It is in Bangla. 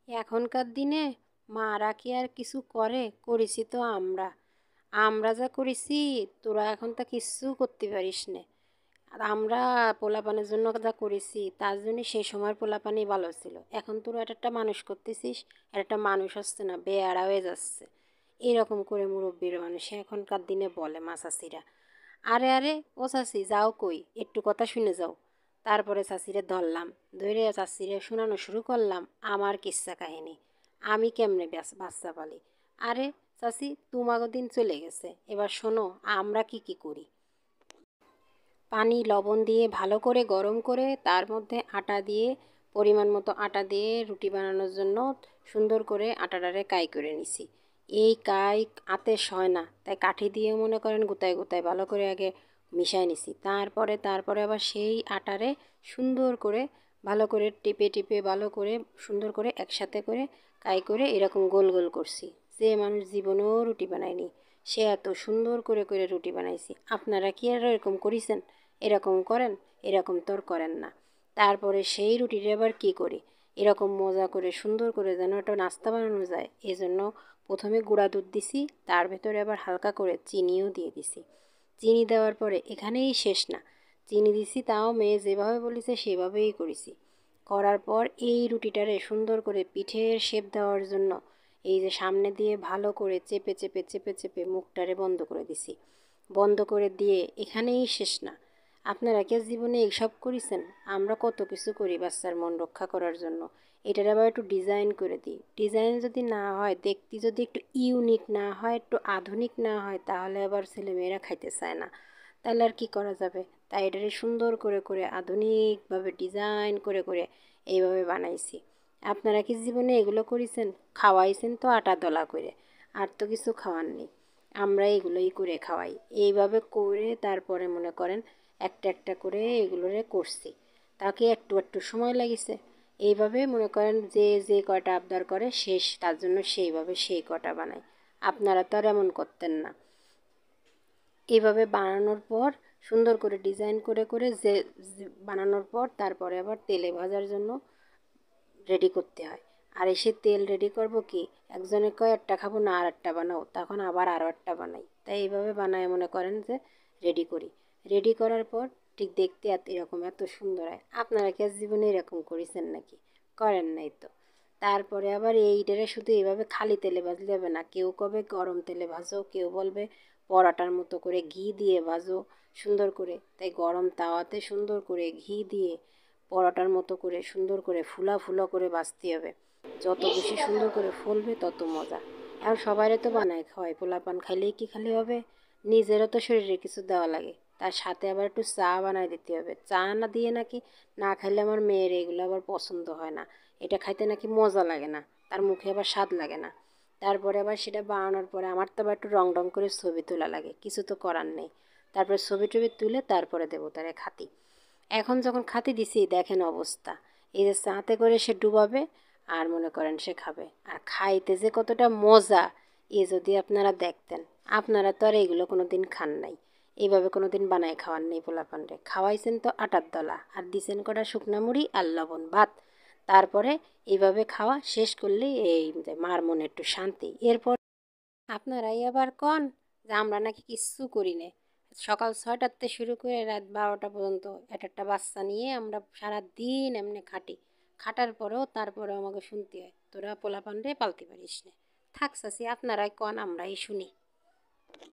এখনকার দিনে মারা কি আর কিছু করে? করেছি তো আমরা। আমরা যা করেছি তোরা এখন তা কিচ্ছু করতে পারিস নে। আর আমরা পোলাপানের জন্য যা করেছি তার জন্য সেই সময়ের পোলাপানই ভালো ছিল। এখন তোরা একটা মানুষ করতেছিস, আর একটা মানুষ হচ্ছে না, বেয়ারা হয়ে যাচ্ছে। এরকম করে মুরব্বীর মানুষ এখনকার দিনে বলে মা চাষিরা। আরে আরে ও চাষি যাও কই, একটু কথা শুনে যাও। তারপরে চাষিরে ধরলাম, ধরে চাষিরে শোনানো শুরু করলাম আমার কিস্সা কাহিনী, আমি কেমনে বাচ্চা পালি। আরে চাষি, তোমাগো দিন চলে গেছে, এবার শোনো আমরা কি কি করি। পানি লবণ দিয়ে ভালো করে গরম করে তার মধ্যে আটা দিয়ে, পরিমাণ মতো আটা দিয়ে রুটি বানানোর জন্য সুন্দর করে আটাটারে কাই করে নিছি। এই কাই আতে সয় না, তাই কাঠি দিয়ে মনে করেন গোতায় গোতায় ভালো করে আগে মিশাই নিছি। তারপরে আবার সেই আটারে সুন্দর করে ভালো করে টিপে টিপে ভালো করে সুন্দর করে একসাথে করে কাই করে এরকম গোল গোল করছি। যে মানুষ জীবনেও রুটি বানায়নি সে এত সুন্দর করে করে রুটি বানাইছি। আপনারা কি আর এরকম করেছেন? এরকম করেন? এরকম তো আর করেন না। তারপরে সেই রুটিটা আবার কী করি, এরকম মজা করে সুন্দর করে যেন একটা নাস্তা বানানো যায় এজন্য প্রথমে গুঁড়া দুধ দিছি, তার ভেতরে আবার হালকা করে চিনিও দিয়ে দিছি। চিনি দেওয়ার পরে এখানেই শেষ না, চিনি দিছি তাও মেয়ে যেভাবে বলেছে সেভাবেই করেছি। করার পর এই রুটিটারে সুন্দর করে পিঠের শেপ দেওয়ার জন্য এই যে সামনে দিয়ে ভালো করে চেপে চেপে চেপে চেপে মুখটারে বন্ধ করে দিছি। বন্ধ করে দিয়ে এখানেই শেষ না। আপনারা কি জীবনে এইসব করেছেন? আমরা কত কিছু করি বাচ্চার মন রক্ষা করার জন্য। এটার আবার একটু ডিজাইন করে দিই। ডিজাইন যদি না হয়, দেখতে যদি একটু ইউনিক না হয়, একটু আধুনিক না হয়, তাহলে আবার ছেলেমেয়েরা খাইতে চায় না। তাহলে আর কি করা যাবে? তাই এটারে সুন্দর করে করে আধুনিকভাবে ডিজাইন করে করে এইভাবে বানাইছি। আপনারা কি জীবনে এগুলো করেছেন? খাওয়াইছেন তো আটা দলা করে, আর তো কিছু খাওয়ার নেই। আমরা এগুলোই করে খাওয়াই। এইভাবে করে তারপরে মনে করেন একটা একটা করে এগুলোরে করছি। তাকে একটু একটু সময় লাগিছে। এইভাবে মনে করেন যে যে কয়টা আবদার করে শেষ তার জন্য সেইভাবে সেই কটা বানায়। আপনারা তো আর এমন করতেন না। এইভাবে বানানোর পর সুন্দর করে ডিজাইন করে করে যে বানানোর পর তারপরে আবার তেলে ভাজার জন্য রেডি করতে হয়। আর এসে তেল রেডি করব কি, একজনে কয় একটা খাবো না আর একটা বানাও, তখন আবার আরও একটা বানাই। তাই এইভাবে বানায় মনে করেন যে রেডি করি। রেডি করার পর ঠিক দেখতে এরকম এত সুন্দর হয়। আপনারা কি আজ জীবনে এরকম করেছেন নাকি? করেন নাই তো। তারপরে আবার এইটারে শুধু এইভাবে খালি তেলে ভাজলে হবে না, কেউ কবে গরম তেলে ভাজো, কেউ বলবে পরাটার মতো করে ঘি দিয়ে ভাজো সুন্দর করে। তাই গরম তাওয়াতে সুন্দর করে ঘি দিয়ে পরোটার মতো করে সুন্দর করে ফুলা ফুলা করে ভাজতে হবে। যত বেশি সুন্দর করে ফুলবে তত মজা। আর সবাইরে তো বানায় খাওয়াই, পোলাপান খাইলেই কি খালি হবে? নিজেরও তো শরীরে কিছু দেওয়া লাগে, তার সাথে আবার একটু চা বানায় দিতে হবে। চা না দিয়ে নাকি না খাইলে আমার মেয়ের এগুলো আবার পছন্দ হয় না। এটা খাইতে নাকি মজা লাগে না, তার মুখে আবার স্বাদ লাগে না। তারপরে আবার সেটা বানানোর পরে আমার তো আবার একটু রং রং করে ছবি তোলা লাগে, কিছু তো করার নেই। তারপরে ছবি টবি তুলে তারপরে দেবো তারে খাতি। এখন যখন খাতি দিছি দেখেন অবস্থা, এই যে চাতে করে সে ডুবাবে আর মনে করেন সে খাবে, আর খাইতে যে কতটা মজা এ যদি আপনারা দেখতেন। আপনারা তো আর এইগুলো কোনো দিন খান নাই, এইভাবে কোনো দিন বানায় খাওয়ার নেই পোলাপানরে। খাওয়াইছেন তো আটার দলা আর দিছেন কটা শুকনা মুড়ি আর লবণ ভাত। তারপরে এইভাবে খাওয়া শেষ করলেই এই যে মার মনে একটু শান্তি। এরপর আপনারাই আবার কন যে আমরা নাকি কিচ্ছু করি না। সকাল 6টাতে শুরু করে রাত 12টা পর্যন্ত একটা একটা বাচ্চা নিয়ে আমরা সারা দিন এমনি খাটি। খাটার পরেও তারপরেও আমাকে শুনতে হয় তোরা পোলাপানরে পালতে পারিস না। থাক চাচি, আপনারাই কন আমরাই শুনি।